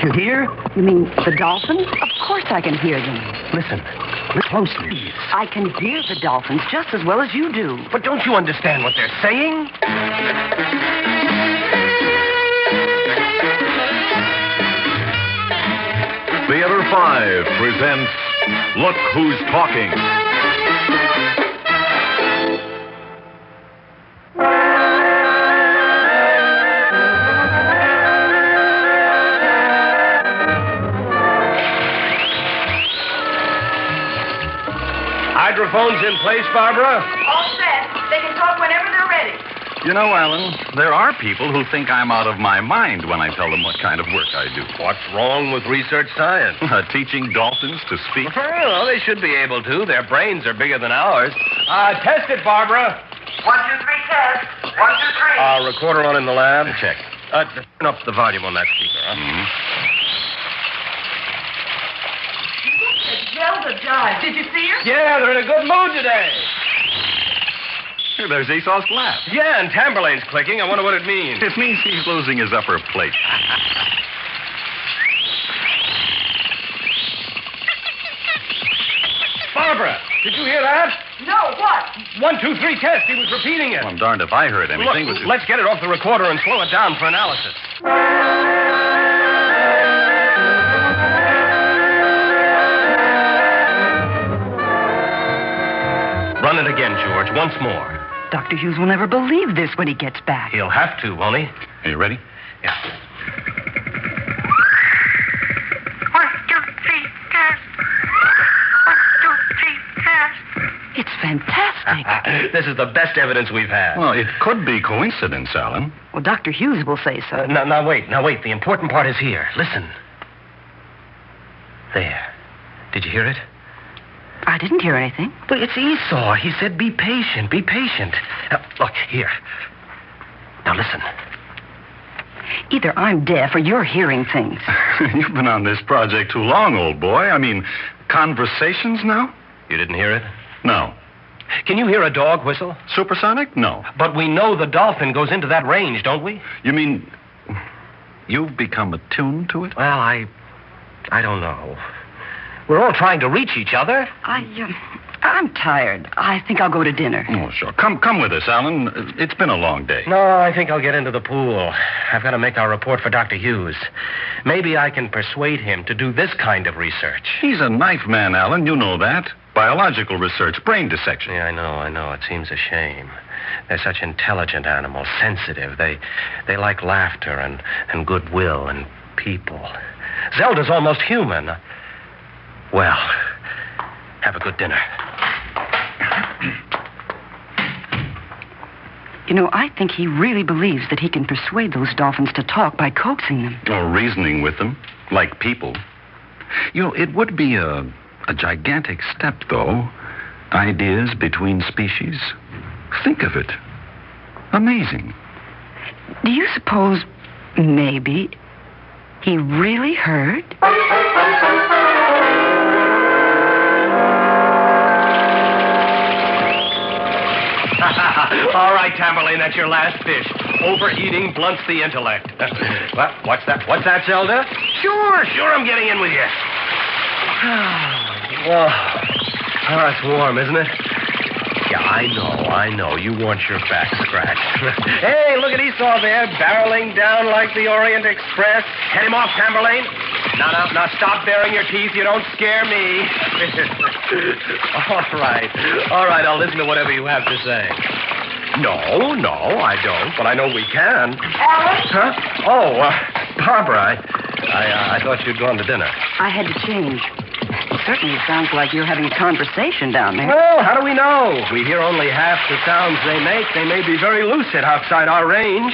you hear? You mean the dolphins? Of course I can hear them. Listen closely. I can hear the dolphins just as well as you do. But don't you understand what they're saying? Theater 5 presents Look Who's Talking. Hydrophones in place, Barbara? All set. They can talk whenever they're ready. You know, Alan, there are people who think I'm out of my mind when I tell them what kind of work I do. What's wrong with research science? Teaching dolphins to speak. Well, they should be able to. Their brains are bigger than ours. Test it, Barbara. 1, 2, 3, test. 1, 2, 3. Recorder on in the lab. Check. Turn up the volume on that speaker, huh? Mm-hmm. Zelda died. Did you see her? Yeah, they're in a good mood today. Here, there's Esau's glass. Yeah, and Tamberlane's clicking. I wonder what it means. It means he's losing his upper plate. Barbara, did you hear that? No, what? 1, 2, 3, test. He was repeating it. Well, I'm darned if I heard anything. Look, let's get it off the recorder and slow it down for analysis. Run it again, George. Once more. Dr. Hughes will never believe this when he gets back. He'll have to, won't he? Are you ready? Yeah. 1, 2, 3, test. 1, 2, 3, test. It's fantastic. This is the best evidence we've had. Well, it could be coincidence, Alan. Well, Dr. Hughes will say so. Now, wait. The important part is here. Listen. There. Did you hear it? I didn't hear anything. Look, it's Esau. He said, be patient, be patient. Now, look, here. Now, listen. Either I'm deaf or you're hearing things. You've been on this project too long, old boy. I mean, conversations now? You didn't hear it? No. Can you hear a dog whistle? Supersonic? No. But we know the dolphin goes into that range, don't we? You mean you've become attuned to it? Well, I don't know. We're all trying to reach each other. I'm tired. I think I'll go to dinner. Oh, sure. Come with us, Alan. It's been a long day. No, I think I'll get into the pool. I've got to make our report for Dr. Hughes. Maybe I can persuade him to do this kind of research. He's a knife man, Alan. You know that. Biological research, brain dissection. Yeah, I know. It seems a shame. They're such intelligent animals, sensitive. They like laughter and goodwill and people. Zelda's almost human. Well, have a good dinner. You know, I think he really believes that he can persuade those dolphins to talk by coaxing them. Or reasoning with them, like people. You know, it would be a gigantic step, though. Ideas between species. Think of it. Amazing. Do you suppose maybe he really heard? All right, Tamberlane, that's your last fish. Overeating blunts the intellect. What's that? What's that, Zelda? Sure, I'm getting in with you. Oh, it's warm, isn't it? Yeah, I know. You want your back scratched. Hey, look at Esau there, barreling down like the Orient Express. Head him off, Tamberlane. Now, stop baring your teeth. You don't scare me. All right, I'll listen to whatever you have to say. No, I don't, but I know we can. Alan? Huh? Oh, Barbara, I thought you'd gone to dinner. I had to change. It certainly sounds like you're having a conversation down there. Well, how do we know? We hear only half the sounds they make. They may be very lucid outside our range.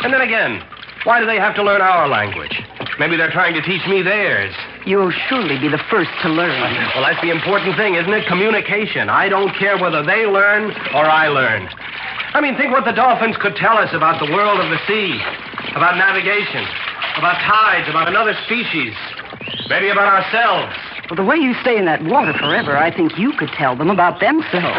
And then again, why do they have to learn our language? Maybe they're trying to teach me theirs. You'll surely be the first to learn. Well, that's the important thing, isn't it? Communication. I don't care whether they learn or I learn. I mean, think what the dolphins could tell us about the world of the sea, about navigation, about tides, about another species, maybe about ourselves. Well, the way you stay in that water forever, I think you could tell them about themselves.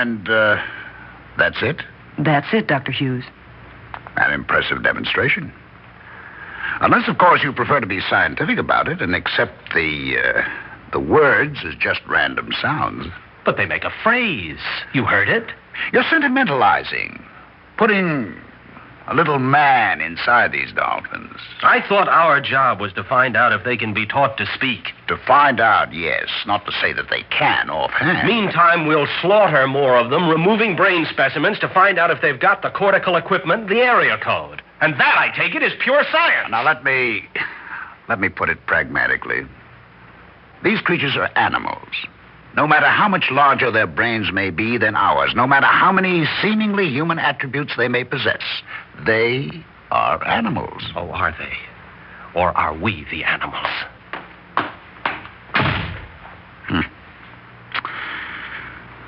And, that's it? That's it, Dr. Hughes. An impressive demonstration. Unless, of course, you prefer to be scientific about it and accept the words as just random sounds. But they make a phrase. You heard it? You're sentimentalizing. Putting a little man inside these dolphins. I thought our job was to find out if they can be taught to speak. To find out, yes. Not to say that they can offhand. Meantime, we'll slaughter more of them, removing brain specimens to find out if they've got the cortical equipment, the area code. And that, I take it, is pure science. Now, let me put it pragmatically. These creatures are animals. No matter how much larger their brains may be than ours, no matter how many seemingly human attributes they may possess, they are animals. Oh, are they? Or are we the animals?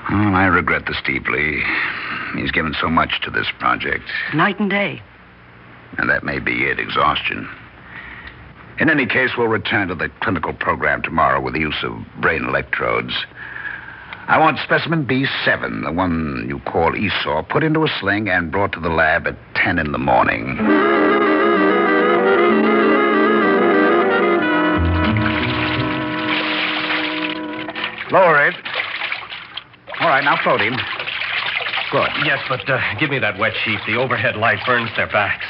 Well, I regret this deeply. He's given so much to this project. Night and day. And that may be it, exhaustion. In any case, we'll return to the clinical program tomorrow with the use of brain electrodes. I want specimen B7, the one you call Esau, put into a sling and brought to the lab at 10 in the morning. Lower it. All right, now float him. Good. Yes, but give me that wet sheet. The overhead light burns their backs.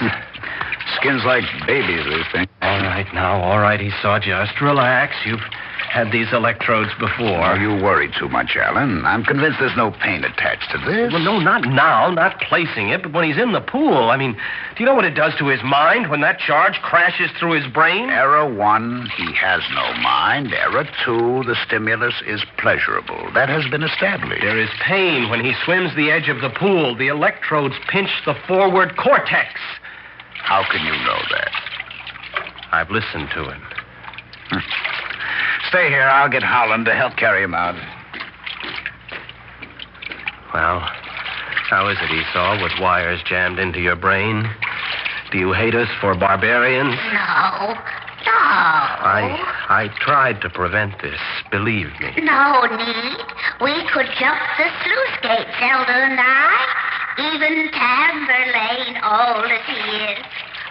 Skin's like babies, these things. All right, Esau. Just relax. You've had these electrodes before. Oh, you worry too much, Alan. I'm convinced there's no pain attached to this. Well, no, not now, not placing it, but when he's in the pool. I mean, do you know what it does to his mind when that charge crashes through his brain? Error 1, he has no mind. Error 2, the stimulus is pleasurable. That has been established. There is pain when he swims the edge of the pool. The electrodes pinch the forward cortex. How can you know that? I've listened to him. Stay here. I'll get Howland to help carry him out. Well, how is it, Esau, with wires jammed into your brain? Do you hate us for barbarians? No. I tried to prevent this, believe me. No need. We could jump the sluice gate, Zelda and I. Even Tamberlane, old as he is.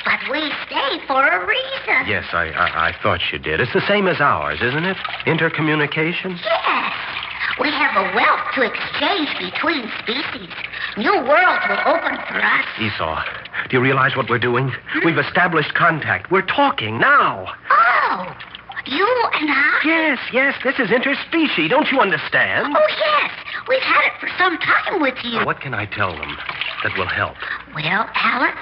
But we stay for a reason. Yes, I thought you did. It's the same as ours, isn't it? Intercommunication? Yes. We have a wealth to exchange between species. New worlds will open for us. Esau, do you realize what we're doing? We've established contact. We're talking now. Oh, you and I? Yes, this is interspecies. Don't you understand? Oh, yes. We've had it for some time with you. What can I tell them that will help? Well, Alan,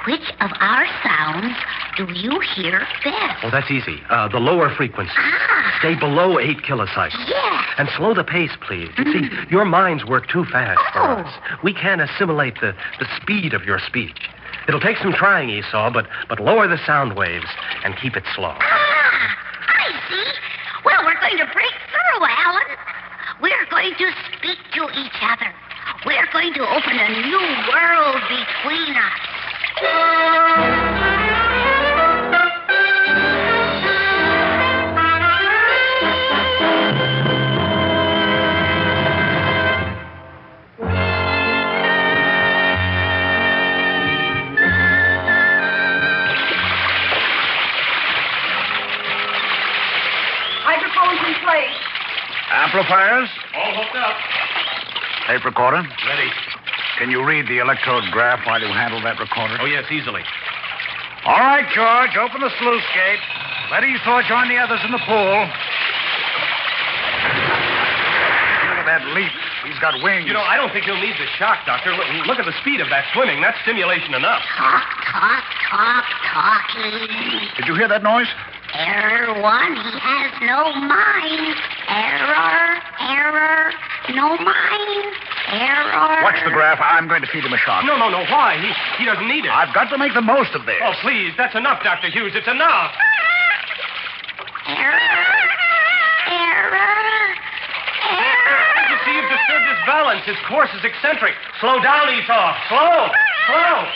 which of our sounds do you hear best? Oh, that's easy. The lower frequency. Stay below 8 kilocycles. Yes. And slow the pace, please. You see, your minds work too fast for us. We can't assimilate the speed of your speech. It'll take some trying, Esau, but lower the sound waves and keep it slow. I see. Well, we're going to break through, Alan. We're going to speak to each other. We're going to open a new world between us. Microphones in place. Amplifiers? All hooked up. Tape recorder? Ready. Can you read the electrode graph while you handle that recorder? Oh, yes, easily. All right, George, open the sluice gate. Let Esau join the others in the pool. Look at that leap. He's got wings. You know, I don't think he'll need the shock, Doctor. Look at the speed of that swimming. That's stimulation enough. Talking. Did you hear that noise? Error 1, he has no mind. Error, no mind. Error. Watch the graph. I'm going to feed him a shock. No. Why? He doesn't need it. I've got to make the most of this. Oh, please. That's enough, Dr. Hughes. It's enough. Error. You see, you've disturbed his balance. His course is eccentric. Slow down, Esau. Slow. Oh,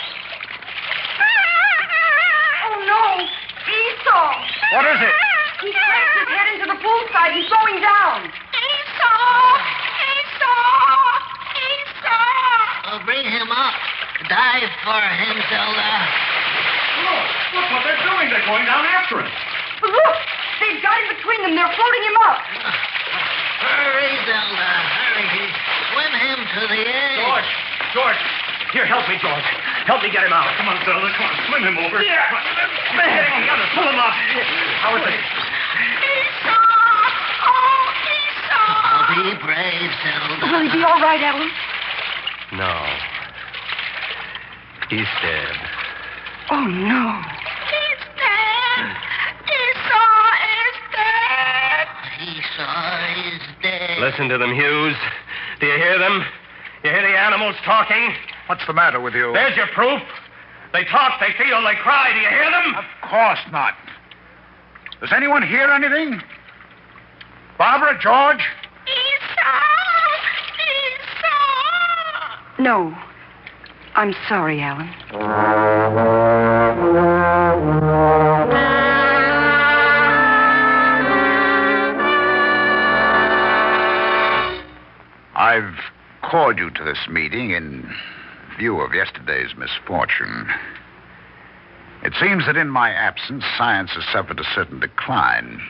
no. Esau. What is it? He slammed his head into the poolside. He's going down. Esau. bring him up. Dive for him, Zelda. Look what they're doing. They're going down after him. But look, they've got him between them. They're floating him up. Hurry, Zelda, hurry. Swim him to the edge. George. Here, help me, George. Help me get him out. Come on, Zelda. Come on, swim him over. Yeah. Together, pull him up. How is it? Esau! Oh, Esau! Be brave, Zelda. Will he be all right, Alan? No. He's dead. Oh, no. He's dead. Esau is dead. Esau is dead. Listen to them, Hughes. Do you hear them? You hear the animals talking? What's the matter with you? There's your proof. They talk, they feel, they cry. Do you hear them? Of course not. Does anyone hear anything? Barbara, George? Esau! No. I'm sorry, Alan. I've called you to this meeting in view of yesterday's misfortune. It seems that in my absence, science has suffered a certain decline,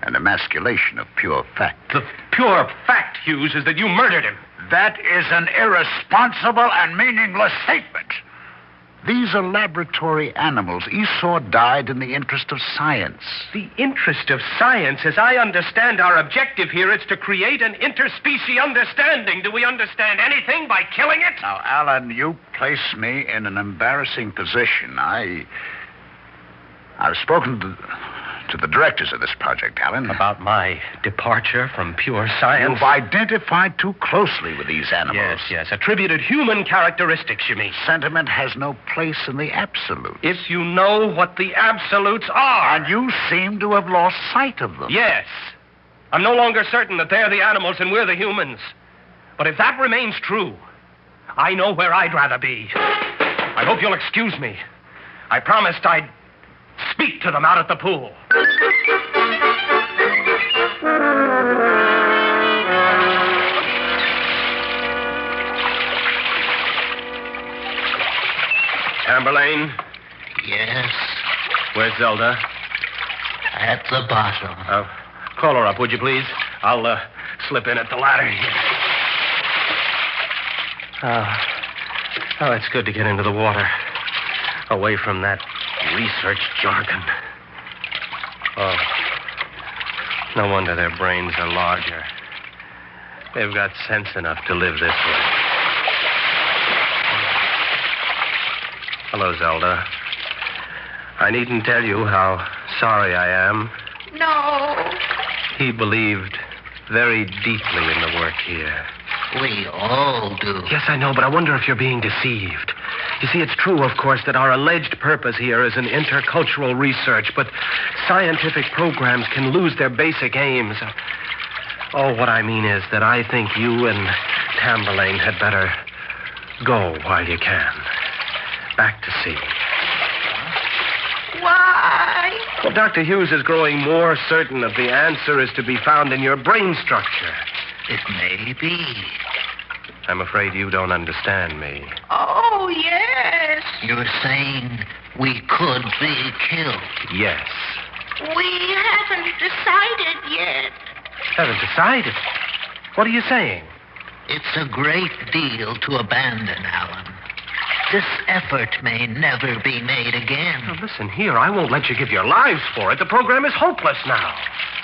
an emasculation of pure fact. The pure fact, Hughes, is that you murdered him. That is an irresponsible and meaningless statement. These are laboratory animals. Esau died in the interest of science. The interest of science, as I understand our objective here, is to create an interspecies understanding. Do we understand anything by killing it? Now, Alan, you place me in an embarrassing position. I've spoken to the directors of this project, Alan. About my departure from pure science? You've identified too closely with these animals. Yes. Attributed human characteristics, you mean. Sentiment has no place in the absolute. If you know what the absolutes are. And you seem to have lost sight of them. Yes. I'm no longer certain that they're the animals and we're the humans. But if that remains true, I know where I'd rather be. I hope you'll excuse me. I promised I'd speak to them out at the pool. Tamberlane? Yes, Where's Zelda? at the bottom. Call her up, would you please? I'll slip in at the ladder here. Oh, it's good to get into the water. Away from that research jargon. Oh, no wonder their brains are larger. They've got sense enough to live this way. Hello, Zelda. I needn't tell you how sorry I am. No. He believed very deeply in the work here. We all do. Yes, I know, but I wonder if you're being deceived. You see, it's true, of course, that our alleged purpose here is an intercultural research, but scientific programs can lose their basic aims. Oh, what I mean is that I think you and Tamberlane had better go while you can. Back to sea. Why? Well, Dr. Hughes is growing more certain that the answer is to be found in your brain structure. It may be. I'm afraid you don't understand me. Oh, yes. You're saying we could be killed. Yes. We haven't decided yet. Haven't decided. What are you saying? It's a great deal to abandon, Alan. This effort may never be made again. Now, listen here. I won't let you give your lives for it. The program is hopeless now.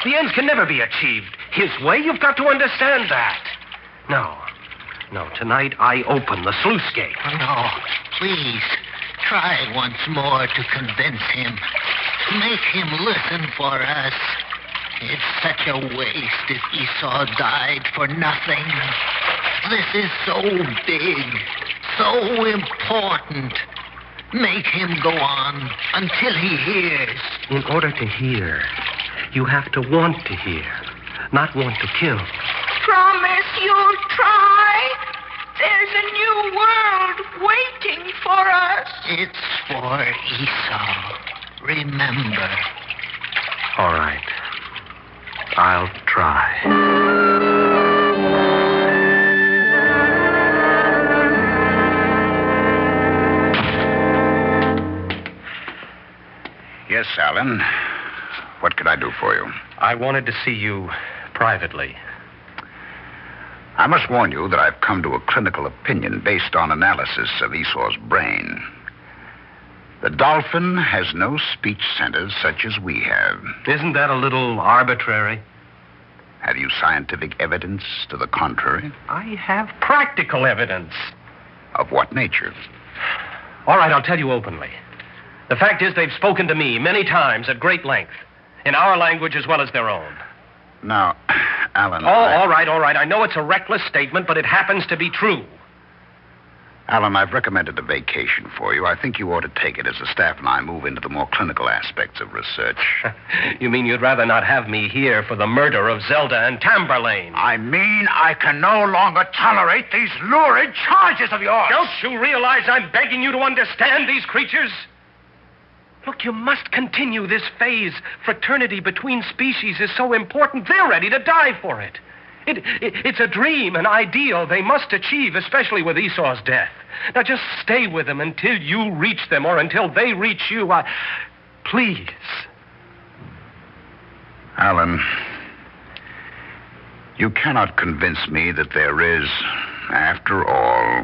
The ends can never be achieved his way. You've got to understand that. No. Tonight I open the sluice gate. Oh, no. Please, try once more to convince him. Make him listen for us. It's such a waste if Esau died for nothing. This is so big, so important. Make him go on until he hears. In order to hear, you have to want to hear, not want to kill. Promise you'll try. There's a new world waiting for us. It's for Esau. Remember. All right. I'll try. Yes, Alan. What could I do for you? I wanted to see you privately. I must warn you that I've come to a clinical opinion based on analysis of Esau's brain. The dolphin has no speech centers such as we have. Isn't that a little arbitrary? Have you scientific evidence to the contrary? I have practical evidence. Of what nature? All right, I'll tell you openly. The fact is they've spoken to me many times at great length, in our language as well as their own. Now, Alan... All right. I know it's a reckless statement, but it happens to be true. Alan, I've recommended a vacation for you. I think you ought to take it as the staff and I move into the more clinical aspects of research. You mean you'd rather not have me here for the murder of Zelda and Tamberlane? I mean I can no longer tolerate these lurid charges of yours. Don't you realize I'm begging you to understand these creatures? Look, you must continue this phase. Fraternity between species is so important, they're ready to die for it. It's a dream, an ideal they must achieve, especially with Esau's death. Now, just stay with them until you reach them or until they reach you. Please. Alan, you cannot convince me that there is, after all,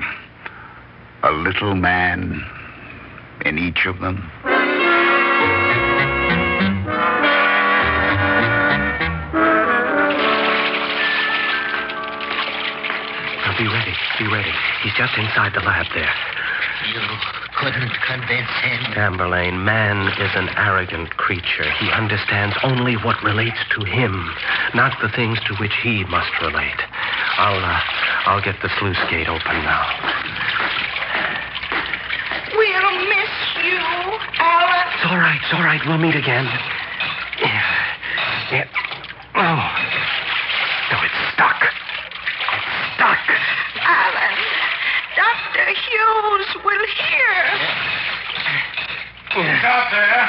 a little man in each of them. Be ready. He's just inside the lab there. You couldn't convince him. Tamberlane, man is an arrogant creature. He understands only what relates to him, not the things to which he must relate. I'll get the sluice gate open now. We'll miss you, Alan. It's all right. We'll meet again. Yeah. Oh. No, it's stuck. Alan, Dr. Hughes will hear. Who's out there?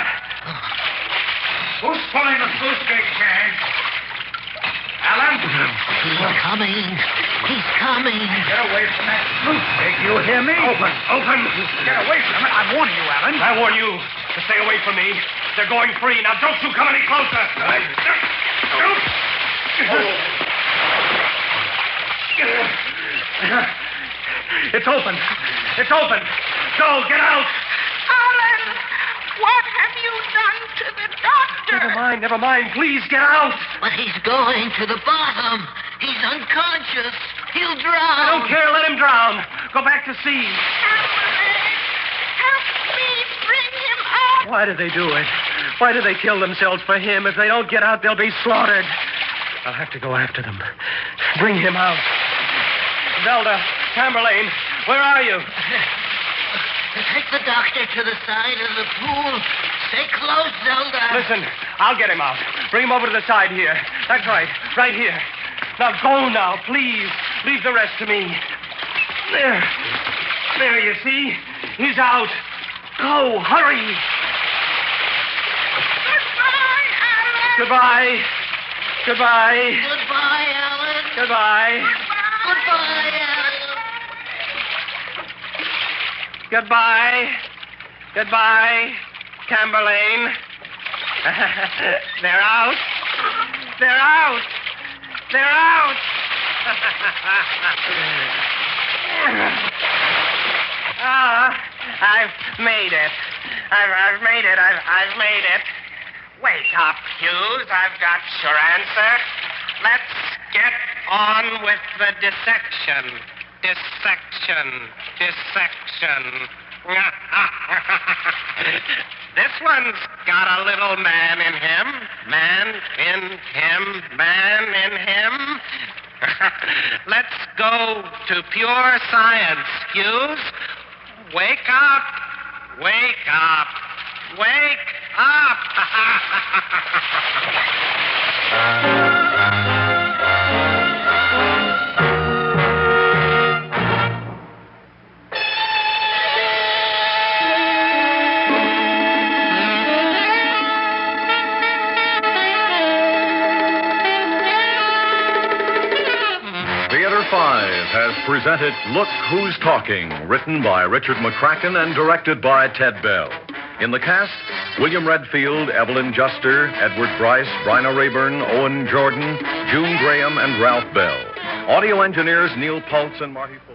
Who's pulling the sluice gate chain? Alan? He's coming. Get away from that sluice gate. You hear me? Open. Get away from it. I'm warning you, Alan. I warn you to stay away from me. They're going free. Now, don't you come any closer. It's open. Go, get out. Alan, what have you done to the doctor? Never mind. Please, get out. But he's going to the bottom. He's unconscious. He'll drown. I don't care. Let him drown. Go back to sea. Tamberlane, help me bring him out. Why do they do it? Why do they kill themselves for him? If they don't get out, they'll be slaughtered. I'll have to go after them. Bring him out. Zelda, Tamberlane, where are you? Take the doctor to the side of the pool. Stay close, Zelda. Listen, I'll get him out. Bring him over to the side here. That's right here. Now go now, please. Leave the rest to me. There, you see? He's out. Go, hurry. Goodbye, Alan. Goodbye. Goodbye, Alan. Goodbye. Goodbye, Alan. Goodbye, Tamberlane. They're out. I've made it. I've made it. Wake up, Hughes. I've got your answer. Let's get on with the dissection. This one's got a little man in him. Man in him. Let's go to pure science, Hughes. Wake up. Theater 5 has presented Look Who's Talking, written by Richard McCracken and directed by Ted Bell. In the cast, William Redfield, Evelyn Juster, Edward Bryce, Bryna Rayburn, Owen Jordan, June Graham, and Ralph Bell. Audio engineers Neil Pultz and Marty Foley.